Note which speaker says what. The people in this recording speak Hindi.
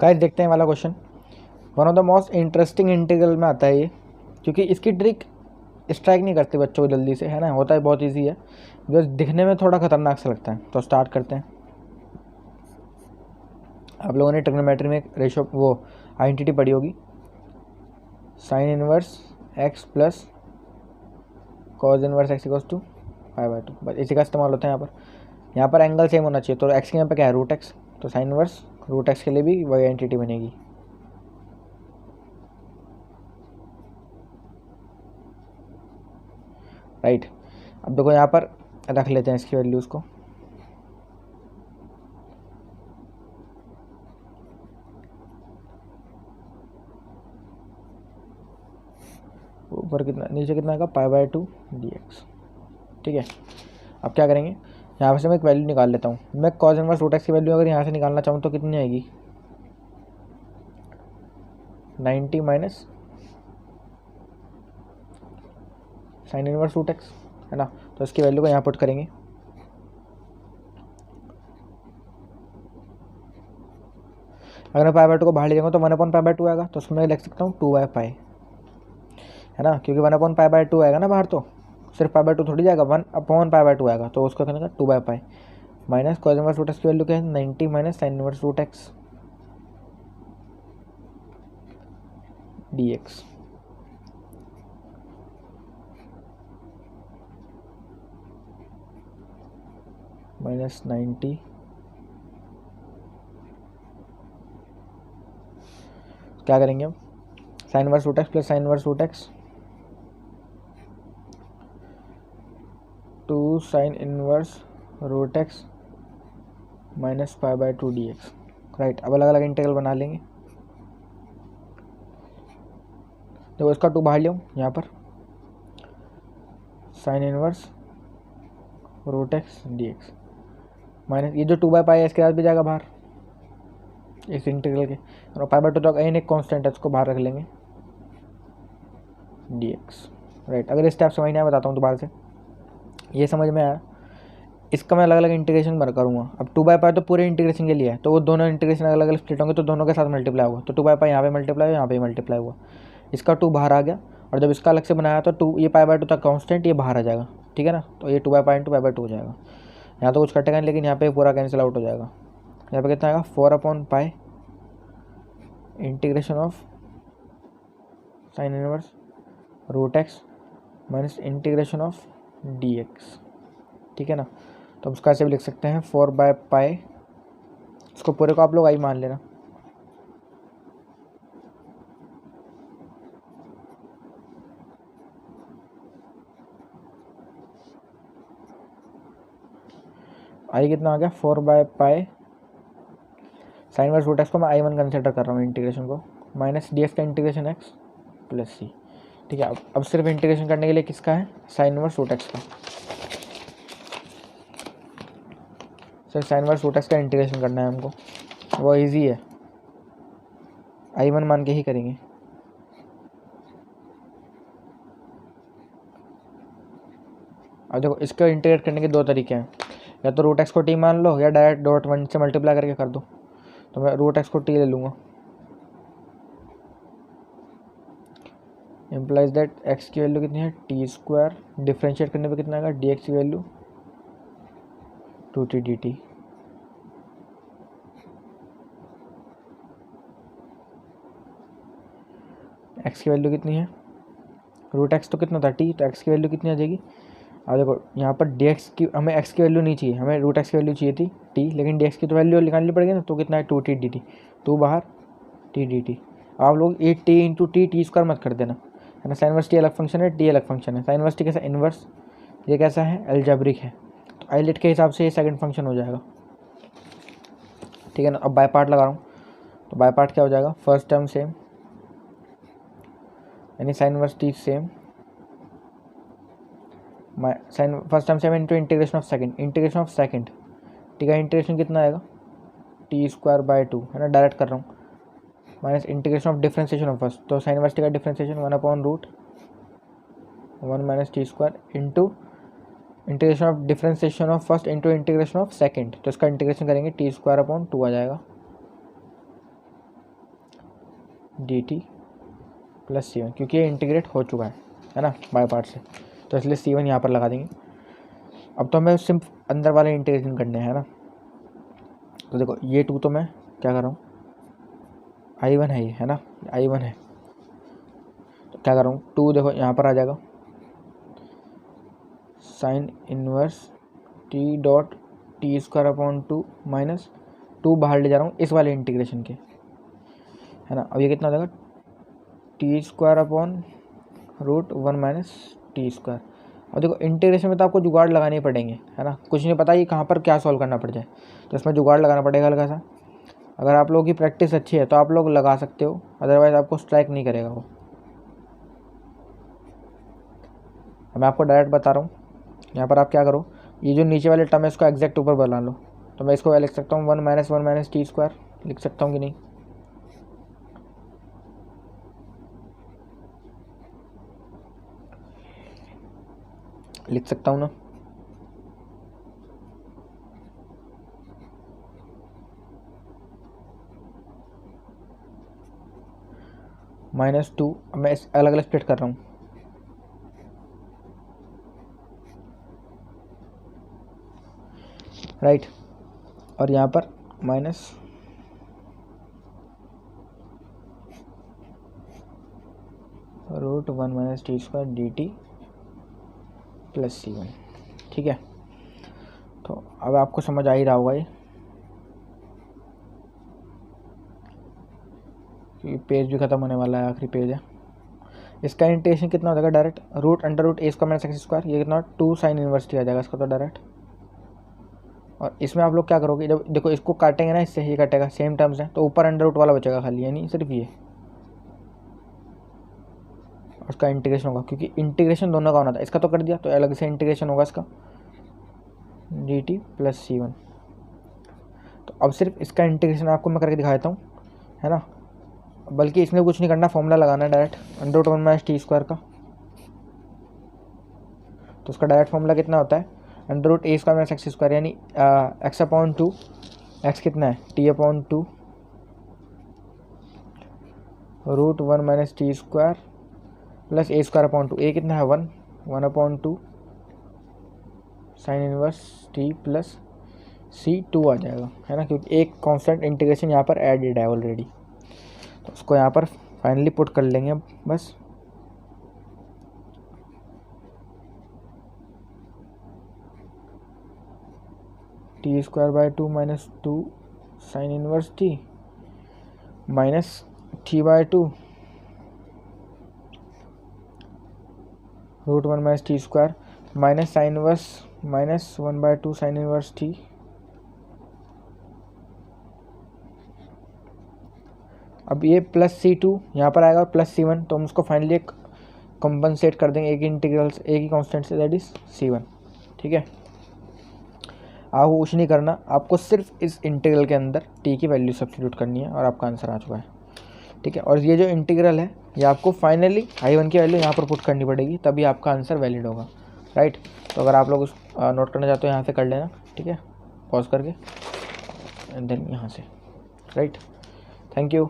Speaker 1: गाइस देखते हैं वाला question. One of the most interesting integral में आता है ये, क्योंकि इसकी ट्रिक स्ट्राइक नहीं करते बच्चों को जल्दी से, है ना। होता है बहुत ईजी है, जो दिखने में थोड़ा खतरनाक सा लगता है। तो स्टार्ट करते हैं। आप लोगों ने ट्रिग्नोमेट्री में एक रेशो वो आइडेंटिटी पढ़ी होगी, sine inverse x plus cos inverse x equals to pi by 2। बस इसी का इस्तेमाल होता है यहाँ पर। यहाँ पर एंगल सेम होना चाहिए, तो एक्स के यहाँ पर क्या है, रूट एक्स। तो साइन इनवर्स रूट एक्स के लिए भी वही आइडेंटिटी बनेगी। राइट। अब देखो यहाँ पर रख लेते हैं इसकी वैल्यूज़ को। ऊपर कितना, नीचे कितना आएगा, पाई बाय 2 dx। ठीक है। अब क्या करेंगे, यहाँ से मैं एक वैल्यू निकाल लेता हूँ। मैं कॉज इनवर्स रूट एक्स की वैल्यू अगर यहाँ से निकालना चाहूँ तो कितनी आएगी, 90 minus sine inverse root x, है ना। तो इसकी वैल्यू को यहाँ पुट करेंगे। अगर मैं पाई बाय 2 को बाहर ले जाऊँगा तो 1/पाई/2 आएगा। तो उसमें लिख सकता हूँ 2/पाई, है ना, क्योंकि 1/पाई/2 आएगा ना बाहर, तो सिर्फ पाई/2 थोड़ी जाएगा, 1/पाई/2 आएगा। तो उसको कहने का 2/पाई minus cos inverse root x की वैल्यू क्या है, 90 minus sine inverse root x dx। Minus 90 क्या करेंगे अब, sine inverse root x plus sine inverse root x 2 sine inverse root x minus पाई/2 dx। राइट। अब अलग अलग इंटीग्रल बना लेंगे। देखो इसका 2 बाहर लियो यहाँ पर, sine inverse root x dx minus ये जो 2/पाई है इसके साथ भी जाएगा बाहर इस इंटीग्रल के, और पाई/2 तो एन एक कांस्टेंट है, उसको बाहर रख लेंगे dx। राइट। अगर इस स्टेप समझ नहीं आया बताता हूँ दोबारा से, ये समझ में आया। इसका मैं अलग अलग इंटीग्रेशन करूँगा। अब 2/पाई तो पूरे इंटीग्रेशन के लिए है, तो वो दोनों इंटीग्रेशन अलग अलग स्प्लिट होंगे, तो दोनों के साथ मल्टीप्लाई होगा। तो 2/पाई यहाँ पे मल्टीप्लाई हुआ, यहाँ पे मल्टीप्लाई हुआ, इसका 2 बाहर आ गया। और जब इसका अलग से बनाया तो 2 ये पाई/2 तक कांस्टेंट ये बाहर आ जाएगा, ठीक है ना। तो ये 2/पाई इंटू पाई/2 हो जाएगा। यहाँ तो कुछ कटेगा नहीं, लेकिन यहाँ पे पूरा कैंसिल आउट हो जाएगा। यहाँ पे कितना आएगा, 4/पाई integration of sine inverse root x minus integration of dx, ठीक है ना। तो उसका ऐसे भी लिख सकते हैं 4/पाई, इसको पूरे को आप लोग आई मान लेना। आई कितना आ गया, 4/पाई साइन इनवर्स रूट एक्स को मैं I1 कंसिडर कर रहा हूँ इंटीग्रेशन को, माइनस dx का इंटीग्रेशन x प्लस c। ठीक है। अब सिर्फ इंटीग्रेशन करने के लिए किसका है, साइन इनवर्स रूट एक्स का। सिर्फ साइन इनवर्स रूट एक्स का इंटीग्रेशन करना है हमको, वो इजी है, I1 मान के ही करेंगे। अब देखो इसको इंटीग्रेट करने के दो तरीके हैं, या तो रूट एक्स को t मान लो, या डायरेक्ट डॉट 1 से मल्टीप्लाई करके कर दो। तो मैं रूट एक्स को t ले लूँगा, इम्प्लाइज दैट x की वैल्यू कितनी है, t², डिफ्रेंशिएट करने पे कितना आएगा, dx की वैल्यू 2t dt। x की वैल्यू कितनी है, रूट एक्स तो कितना था t, तो x की वैल्यू कितनी आ जाएगी। अब देखो यहाँ पर dx की, हमें x की वैल्यू नहीं चाहिए, हमें रूट एक्स की वैल्यू चाहिए थी t, लेकिन dx की तो वैल्यू निकालनी पड़ेगी ना। तो कितना है 2t dt, 2 बाहर t dt। आप लोग ये t इंटू t² मत कर देना, है ना। साइन इनवर्स t अलग फंक्शन है, t अलग फंक्शन है। साइन इनवर्स t कैसा, इनवर्स, ये कैसा है, एल्जेब्रिक है। तो आइलेट के हिसाब से ये सेकंड फंक्शन हो जाएगा, ठीक है ना। अब बाय पार्ट लगा रहा हूँ, तो बाय पार्ट क्या हो जाएगा, फर्स्ट टर्म सेम, यानी sine inverse t same, sine first term same into integration of second, ठीक है। इंटीग्रेशन कितना आएगा, t²/2, है ना, डायरेक्ट कर रहा हूँ, minus integration of differentiation of first, तो साइन इनवर्स t का differentiation 1/√1 minus t² into integration of differentiation of first into integration of second. तो इसका इंटीग्रेशन करेंगे t²/2 आ जाएगा, डी टी प्लस C1, क्योंकि ये इंटीग्रेट हो चुका है ना, बाय पार्ट से, तो इसलिए C1 यहाँ पर लगा देंगे। अब तो हमें सिर्फ अंदर वाले इंटीग्रेशन करने हैं ना। तो देखो ये 2 तो मैं क्या कर रहा हूँ, I1 है ये, है ना, I1 है, तो क्या कर रहा हूँ, 2 देखो यहाँ पर आ जाएगा sign inverse T dot T square upon 2 minus 2 बाहर ले जा रहा हूँ इस वाले इंटीग्रेशन के, है ना। अब ये कितना हो जाएगा, t square upon root 1 minus t square. और देखो इंटीग्रेशन में तो आपको जुगाड़ लगाने पड़ेंगे, है ना, कुछ नहीं पता ये कहाँ पर क्या सॉल्व करना पड़ जाए, तो इसमें जुगाड़ लगाना पड़ेगा हल्का सा। अगर आप लोगों की प्रैक्टिस अच्छी है तो आप लोग लगा सकते हो, अदरवाइज़ आपको स्ट्राइक नहीं करेगा वो। मैं आपको डायरेक्ट बता रहा हूँ, यहाँ पर आप क्या करो, ये जो नीचे वाले टर्म है इसको एग्जैक्ट ऊपर बना लो। तो मैं इसको लिख सकता हूँ 1 माइनस टी स्क्वायर, लिख सकता हूँ कि नहीं, लिख सकता हूँ ना। -2, अब मैं इस अलग अलग स्प्लिट कर रहा हूँ, राइट। और यहाँ पर minus root 1 minus t square d t plus C1, ठीक है। तो अब आपको समझ आ ही रहा होगा ये पेज भी ख़त्म होने वाला है, आखिरी पेज है। इसका इंटीग्रेशन कितना हो जाएगा direct, root under root a square minus x square, ये कितना 2 साइन इनवर्स टी आ जाएगा इसका तो डायरेक्ट। और इसमें आप लोग क्या करोगे, जब देखो इसको काटेंगे ना, इससे ये कटेगा, सेम टर्म्स हैं, तो ऊपर अंडर रूट वाला बचेगा खाली, यानी सिर्फ ये, उसका इंटीग्रेशन होगा, क्योंकि इंटीग्रेशन दोनों का होना था, इसका तो कर दिया तो अलग से इंटीग्रेशन होगा इसका डी टी प्लस C1। तो अब सिर्फ इसका इंटीग्रेशन आपको मैं करके दिखा देता हूँ, है ना, बल्कि इसमें कुछ नहीं करना, फॉर्मूला लगाना है direct under root 1 minus t square का। तो उसका डायरेक्ट फॉर्मूला कितना होता है, under root a square minus x square, यानी एक्स अपॉन 2, एक्स कितना है t upon 2 root 1 minus t square plus a square upon 2, a कितना है 1 upon 2 sine inverse t plus C2 आ जाएगा, है ना, क्योंकि एक कांस्टेंट इंटीग्रेशन यहाँ पर एडेड है ऑलरेडी। तो उसको यहाँ पर फाइनली पुट कर लेंगे अब बस। T square by 2 minus 2 sine inverse t minus t by 2 root 1 minus t square minus sine inverse minus 1/2 sine inverse t, अब ये प्लस C2 यहाँ पर आएगा और प्लस C1, तो हम उसको फाइनली एक कंपनसेट कर देंगे एक इंटीग्रल से, एक ही कांस्टेंट से, दैट इज C1, ठीक है। आपको कुछ नहीं करना, आपको सिर्फ इस इंटीग्रल के अंदर t की वैल्यू सब्स्टिट्यूट करनी है और आपका आंसर आ चुका है, ठीक है। और ये जो इंटीग्रल है ये आपको फाइनली I1 की वैल्यू यहाँ पर पुट करनी पड़ेगी, तभी आपका आंसर वैलिड होगा, राइट। तो अगर आप लोग उस नोट करना चाहते हो यहाँ से कर लेना, ठीक है, पॉज करके एंड देन यहाँ से, राइट। Thank you.